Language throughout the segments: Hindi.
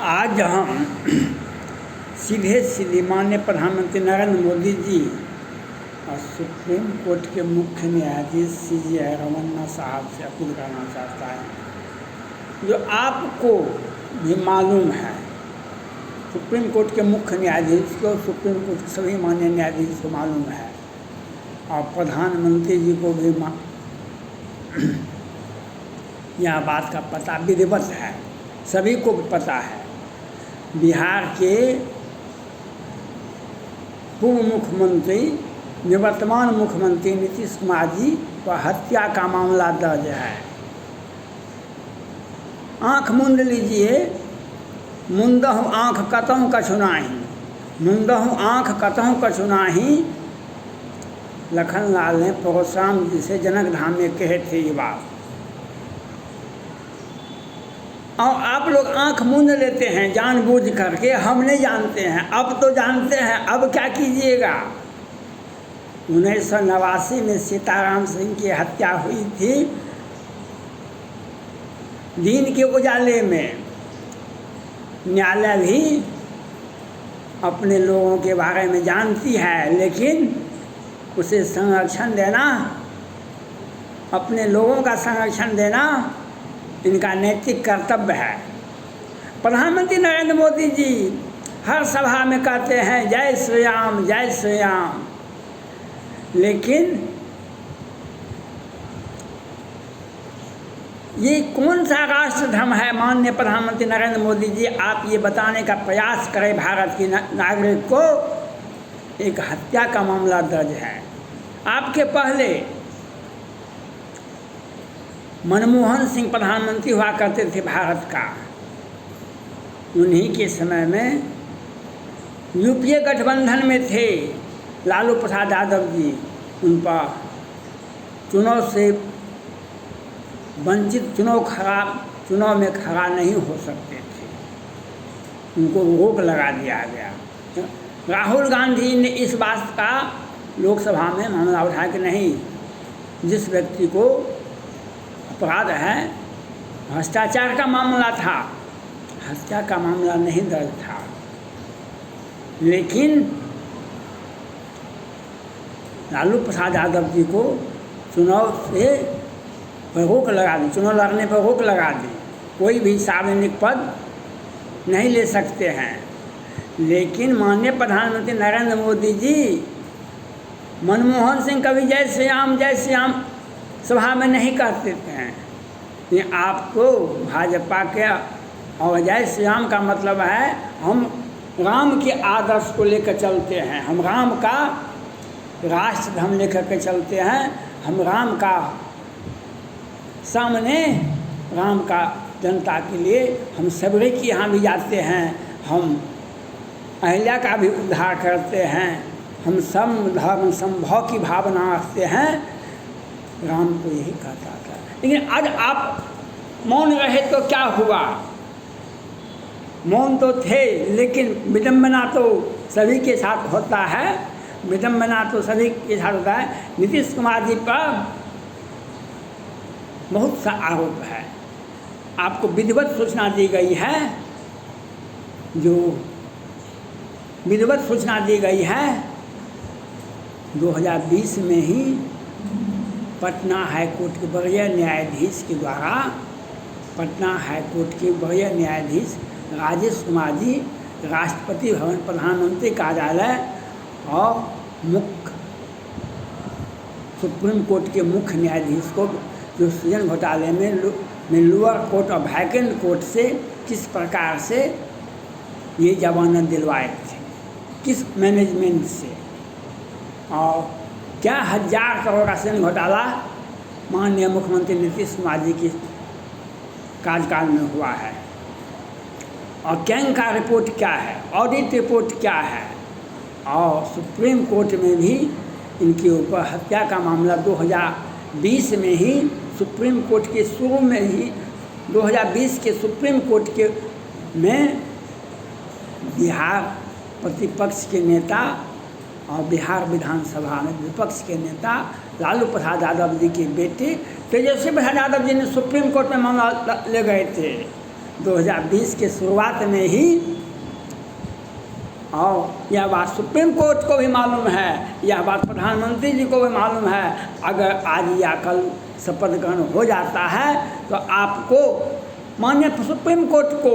आज हम सीधे सीधे माननीय प्रधानमंत्री नरेंद्र मोदी जी और सुप्रीम कोर्ट के मुख्य न्यायाधीश CJ रमन्ना साहब से अपील करना चाहता है। जो आपको भी मालूम है, सुप्रीम कोर्ट के मुख्य न्यायाधीश को, सुप्रीम कोर्ट के सभी माननीय न्यायाधीश को मालूम है और प्रधानमंत्री जी को भी यह बात का पता विधिवत है, सभी को पता है। बिहार के पूर्व मुख्यमंत्री निवर्तमान मुख्यमंत्री नीतीश कुमार जी पर हत्या का मामला दर्ज है। आँख मूंद लीजिए, मुंदहु आँख कतहु कछु नाही, मुंदहु आँख कतहु कछु नाही, लखनलाल ने परशुराम जी से जनक धाम में कहे थे ये बात। और आप लोग आंख मूंद लेते हैं जानबूझ करके, हम नहीं जानते हैं, अब तो जानते हैं, अब क्या कीजिएगा। 1989 में सीताराम सिंह की हत्या हुई थी दिन के उजाले में। न्यायालय भी अपने लोगों के बारे में जानती है, लेकिन उसे संरक्षण देना, अपने लोगों का संरक्षण देना इनका नैतिक कर्तव्य है। प्रधानमंत्री नरेंद्र मोदी जी हर सभा में कहते हैं जय श्री राम, जय श्री राम, लेकिन ये कौन सा राष्ट्र धर्म है? माननीय प्रधानमंत्री नरेंद्र मोदी जी, आप ये बताने का प्रयास करें भारत की नागरिक को। एक हत्या का मामला दर्ज है। आपके पहले मनमोहन सिंह प्रधानमंत्री हुआ करते थे भारत का। उन्हीं के समय में यूपीए गठबंधन में थे लालू प्रसाद यादव जी, उन पर चुनाव से वंचित, चुनाव में खड़ा नहीं हो सकते थे, उनको रोक लगा दिया गया। राहुल गांधी ने इस बात का लोकसभा में मामला उठाया कि नहीं, जिस व्यक्ति को अपराध है, भ्रष्टाचार का मामला था, हत्या का मामला नहीं दर्ज था। लेकिन लालू प्रसाद यादव जी को चुनाव से रोक लगा दी, चुनाव लड़ने पर रोक लगा दी, कोई भी सार्वजनिक पद नहीं ले सकते हैं। लेकिन माननीय प्रधानमंत्री नरेंद्र मोदी जी, मनमोहन सिंह कभी जय श्री राम, जय श्री राम सभा में नहीं कहते थे। ये आपको भाजपा के और जय श्री राम का मतलब है हम राम के आदर्श को लेकर चलते हैं, हम राम का राष्ट्र धर्म लेकर के चलते हैं, हम राम का सामने, राम का जनता के लिए हम सबरे के यहाँ भी जाते हैं, हम अहिल्या का भी उद्धार करते हैं, हम सम धर्म संभव की भावना रखते हैं। राम को यही कहता था। लेकिन आज आप मौन रहे तो क्या हुआ? मौन तो थे, लेकिन विडम्बना तो सभी के साथ होता है, विडम्बना तो सभी के साथ होता है। नीतीश कुमार जी पर बहुत सा आरोप है। आपको विधिवत सूचना दी गई है, जो विधिवत सूचना दी गई है 2020 में ही पटना हाईकोर्ट के वरीय न्यायाधीश के द्वारा, पटना हाईकोर्ट के वरीय न्यायाधीश राजेश कुमार जी, राष्ट्रपति भवन, प्रधानमंत्री कार्यालय और सुप्रीम कोर्ट के मुख्य न्यायाधीश को जो सृजन घोटाले में लोअर कोर्ट और वैकेंट कोर्ट से किस प्रकार से ये जमानत दिलवाए थे, किस मैनेजमेंट से, और क्या 1000 करोड़ का सृजन घोटाला माननीय मुख्यमंत्री नीतीश कुमार जी की कार्यकाल में हुआ है, और कैंग का रिपोर्ट क्या है, ऑडिट रिपोर्ट क्या है, और सुप्रीम कोर्ट में भी इनके ऊपर हत्या का मामला 2020 में ही सुप्रीम कोर्ट के शुरू में ही 2020 के सुप्रीम कोर्ट के में बिहार प्रतिपक्ष के नेता और बिहार विधानसभा में विपक्ष के नेता लालू प्रसाद यादव जी के बेटे तेजस्वी प्रसाद यादव जी ने सुप्रीम कोर्ट में मामला ले गए थे। 2020 के शुरुआत में ही, और यह बात सुप्रीम कोर्ट को भी मालूम है, यह बात प्रधानमंत्री जी को भी मालूम है। अगर आज या कल शपथ ग्रहण हो जाता है तो आपको माननीय सुप्रीम कोर्ट को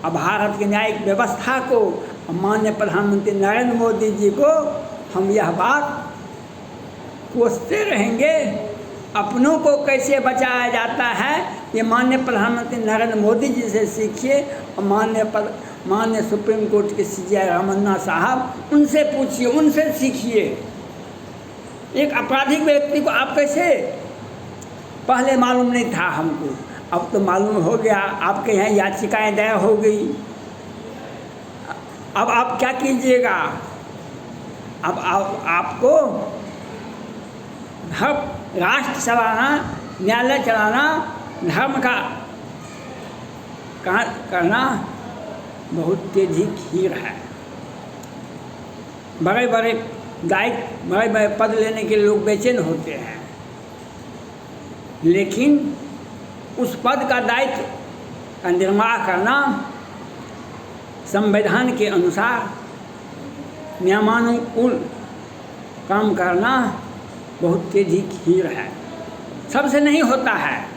और भारत की न्यायिक व्यवस्था को और माननीय प्रधानमंत्री नरेंद्र मोदी जी को हम यह बात कोसते रहेंगे। अपनों को कैसे बचाया जाता है ये माननीय प्रधानमंत्री नरेंद्र मोदी जी से सीखिए, और माननीय सुप्रीम कोर्ट के CJI रामन्ना साहब उनसे पूछिए, उनसे सीखिए। एक आपराधिक व्यक्ति को आप कैसे, पहले मालूम नहीं था हमको, अब तो मालूम हो गया, आपके यहाँ याचिकाएं दायर हो गई, अब आप क्या कीजिएगा? अब आपको राष्ट्र चलाना, न्यायालय चलाना, धर्म का करना बहुत तेजी खीर है। बड़े बड़े दायित्व, बड़े बड़े पद लेने के लोग बेचैन होते हैं, लेकिन उस पद का दायित्व का निर्वाह करना संविधान के अनुसार नियमानुकूल काम करना बहुत तेजी खीर है। सबसे नहीं होता है।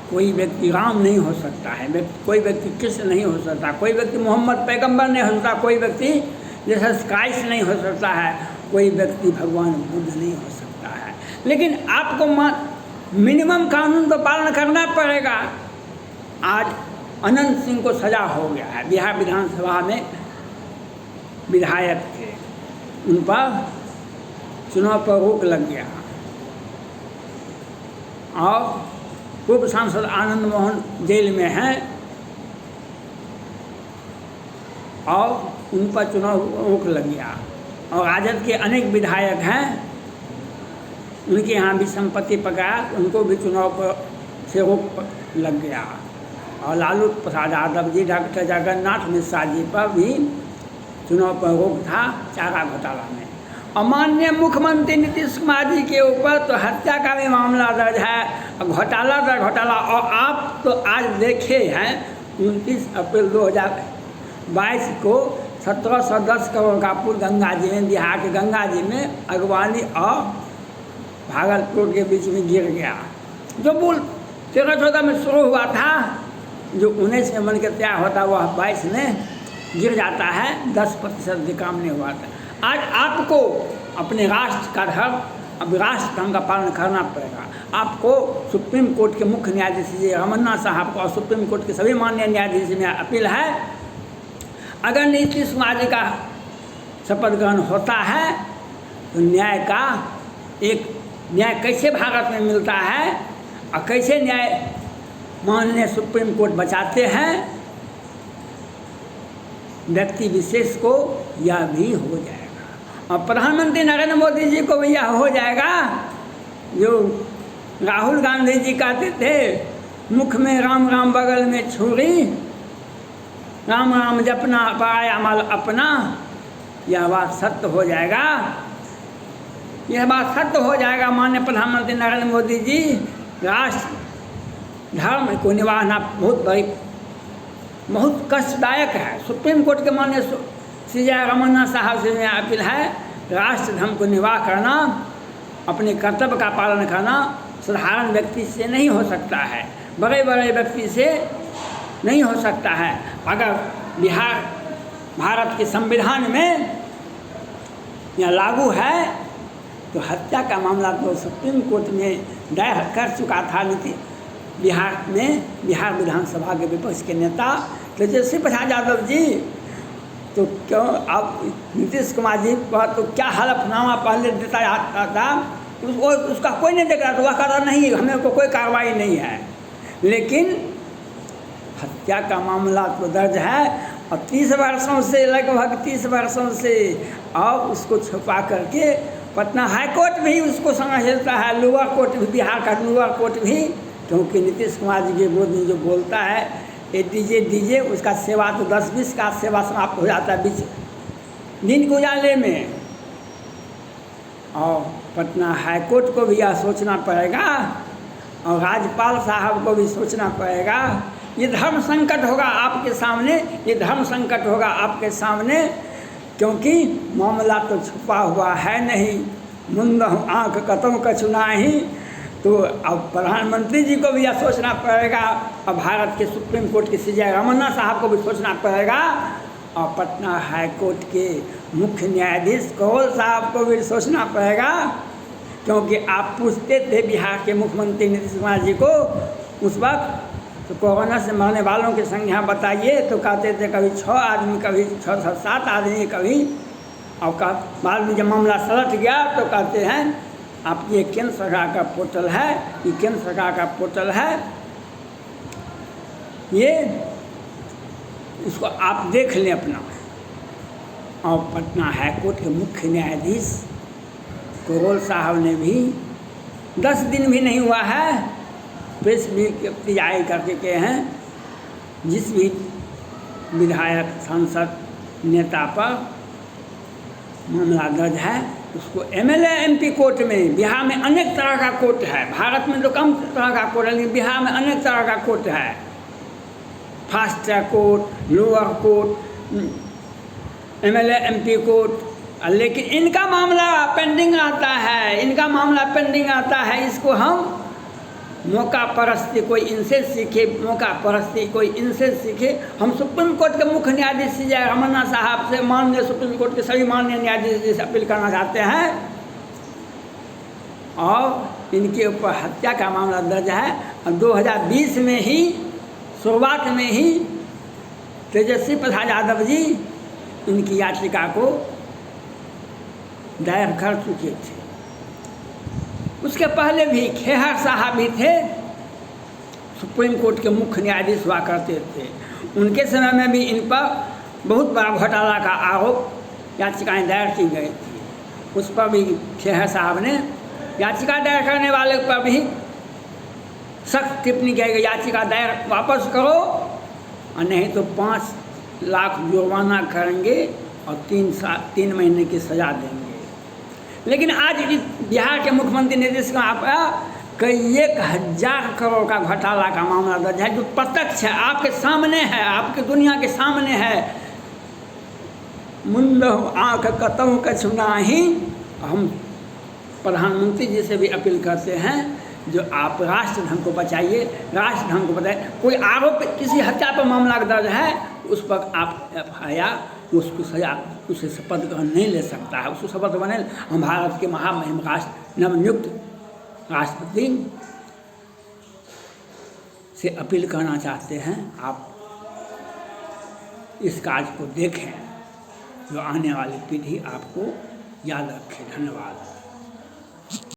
कोई व्यक्ति राम नहीं हो सकता है, कोई व्यक्ति कृष्ण नहीं हो सकता, कोई व्यक्ति मोहम्मद पैगंबर नहीं हो सकता, कोई व्यक्ति जीसस क्राइस्ट नहीं हो सकता है, कोई व्यक्ति भगवान बुद्ध नहीं हो सकता है। लेकिन आपको मिनिमम कानून तो पालन करना पड़ेगा। आज अनंत सिंह को सजा हो गया है, बिहार विधानसभा में विधायक थे, उन पर चुनाव पर रोक लग गया, और पूर्व सांसद आनंद मोहन जेल में हैं और उन पर चुनाव रोक लग गया। और राजद के अनेक विधायक हैं, उनके यहाँ भी संपत्ति पकड़ा, उनको भी चुनाव पर से रोक लग गया। और लालू प्रसाद यादव जी, डॉक्टर जगन्नाथ मिश्रा जी पर भी चुनाव पर रोक था चारा घोटाला में। और माननीय मुख्यमंत्री नीतीश कुमार जी के ऊपर तो हत्या का भी मामला दर्ज है, घोटाला दर घोटाला। और आप तो आज देखे हैं 29 अप्रैल 2022 को 1710 करोड़ का पुल गंगा जी में, बिहार के गंगा जी में अगवानी और भागलपुर के बीच में गिर गया। जो पुल 13-14 में शुरू हुआ था, जो 19 में बन के तैयार होता वह 22 में गिर जाता है, 10% भी काम नहीं हुआ था। आज आपको अपने राष्ट्र का धर्म, अब राष्ट्र धर्म का पालन करना पड़ेगा। आपको सुप्रीम कोर्ट के मुख्य न्यायाधीश जी रामन्ना साहब को और सुप्रीम कोर्ट के सभी माननीय न्यायाधीश में अपील है, अगर नीतीश कुमार जी का शपथ ग्रहण होता है तो न्याय कैसे भारत में मिलता है और कैसे न्याय माननीय सुप्रीम कोर्ट बचाते हैं, व्यक्ति विशेष को यह भी हो जाएगा। और प्रधानमंत्री नरेंद्र मोदी जी को भी यह हो जाएगा जो राहुल गांधी जी कहते थे, मुख में राम राम बगल में छुरी, राम राम जपना पाया माल अपना। यह बात सत्य हो जाएगा, यह बात सत्य हो जाएगा। माननीय प्रधानमंत्री नरेंद्र मोदी जी, राष्ट्र धर्म को निभाना बहुत कष्टदायक है। सुप्रीम कोर्ट के माननीय CJI रामन्ना साहब से मेरा अपील है, राष्ट्र धर्म को निवाह करना, अपने कर्तव्य का पालन करना साधारण व्यक्ति से नहीं हो सकता है, बड़े बड़े व्यक्ति से नहीं हो सकता है। अगर भारत के संविधान में यह लागू है तो हत्या का मामला तो सुप्रीम कोर्ट में दायर कर चुका था बिहार विधानसभा के विपक्ष के नेता तेजस्वी प्रसाद यादव जी। तो क्यों आप नीतीश कुमार जी पर तो क्या हलफनामा पहले देता जाता था, उसका कोई नहीं देख रहा था, वह कह रहा नहीं हमें को कोई कार्रवाई नहीं है। लेकिन हत्या का मामला तो दर्ज है और 30 वर्षों से, लगभग 30 वर्षों से, और उसको छुपा करके पटना हाई कोर्ट भी उसको समझता है, लोअर कोर्ट भी, बिहार का लोअर कोर्ट भी, क्योंकि नीतीश कुमार जी के विरोध में जो बोलता है ये दीजिए उसका सेवा तो 10-20 का सेवा समाप्त हो जाता है बीच दिन के उजाले में। और पटना हाई कोर्ट को भी यह सोचना पड़ेगा और राज्यपाल साहब को भी सोचना पड़ेगा। ये धर्म संकट होगा आपके सामने, ये धर्म संकट होगा आपके सामने, क्योंकि मामला तो छुपा हुआ है नहीं। मुंद आँख कतों कछु नाही। तो अब प्रधानमंत्री जी को भी यह सोचना पड़ेगा, और भारत के सुप्रीम कोर्ट के सीजे रमन्ना साहब को भी सोचना पड़ेगा, और पटना हाई कोर्ट के मुख्य न्यायाधीश कौल साहब को भी सोचना पड़ेगा। क्योंकि आप पूछते थे बिहार के मुख्यमंत्री नीतीश कुमार जी को उस वक्त, तो कोरोना से मरने वालों की संख्या बताइए, तो कहते थे कभी 6 आदमी, कभी 6-7 आदमी, कभी, और बाद में जब मामला सलट गया तो कहते हैं आप ये केंद्र सरकार का पोर्टल है, ये केंद्र सरकार का पोर्टल है, ये इसको आप देख लें अपना। और पटना हाई कोर्ट के मुख्य न्यायाधीश कौल साहब ने भी 10 दिन भी नहीं हुआ है, प्रेस भी जारी करके कहे हैं जिस भी विधायक सांसद नेता पर मामला दर्ज है उसको एमएलए एमपी कोर्ट में, बिहार में अनेक तरह का कोर्ट है, भारत में तो कम तरह का कोर्ट है लेकिन बिहार में अनेक तरह का कोर्ट है, fast track court, lower court, MLA MP court. लेकिन इनका मामला पेंडिंग आता है, इनका मामला पेंडिंग आता है। इसको हम मौका परस्ती कोई इनसे सीखे, मौका परस्ती कोई इनसे सीखे। हम सुप्रीम कोर्ट के मुख्य न्यायाधीश सीजे रमन्ना साहब से, माननीय सुप्रीम कोर्ट के सभी माननीय न्यायाधीश से अपील करना चाहते हैं, और इनके ऊपर हत्या का मामला दर्ज है। और 2020 में ही शुरुआत में ही तेजस्वी प्रसाद यादव जी इनकी याचिका को दायर कर चुके थे। उसके पहले भी खेहर साहब भी थे, सुप्रीम कोर्ट के मुख्य न्यायाधीश हुआ करते थे, उनके समय में भी इन पर बहुत बड़ा घोटाला का आरोप याचिकाएं दायर की गई थी। उस पर भी खेहर साहब ने याचिका दायर करने वाले पर भी सख्त टिप्पणी की गई, याचिका दायर वापस करो और नहीं तो 5 लाख जुर्माना करेंगे और 3 महीने की सज़ा देंगे। लेकिन आज बिहार के मुख्यमंत्री नीतीश कुमार पर कई 1000 करोड़ का घोटाला का मामला दर्ज है, जो प्रत्यक्ष है, आपके सामने है, आपके दुनिया के सामने है। मुंद आँख कतों कछु नाही। हम प्रधानमंत्री जी से भी अपील करते हैं जो आप राष्ट्र धर्म को बचाइए, राष्ट्र धर्म को बताइए। कोई आरोप किसी हत्या पर मामला दर्ज है, उस पर आप FIR, उसको सजा, उसे शपथ ग्रहण नहीं ले सकता है, उसको शपथ बने। हम भारत के महामहिम राष्ट्र नवनियुक्त राष्ट्रपति से अपील करना चाहते हैं, आप इस कार्य को देखें, जो आने वाली पीढ़ी आपको याद रखे। धन्यवाद।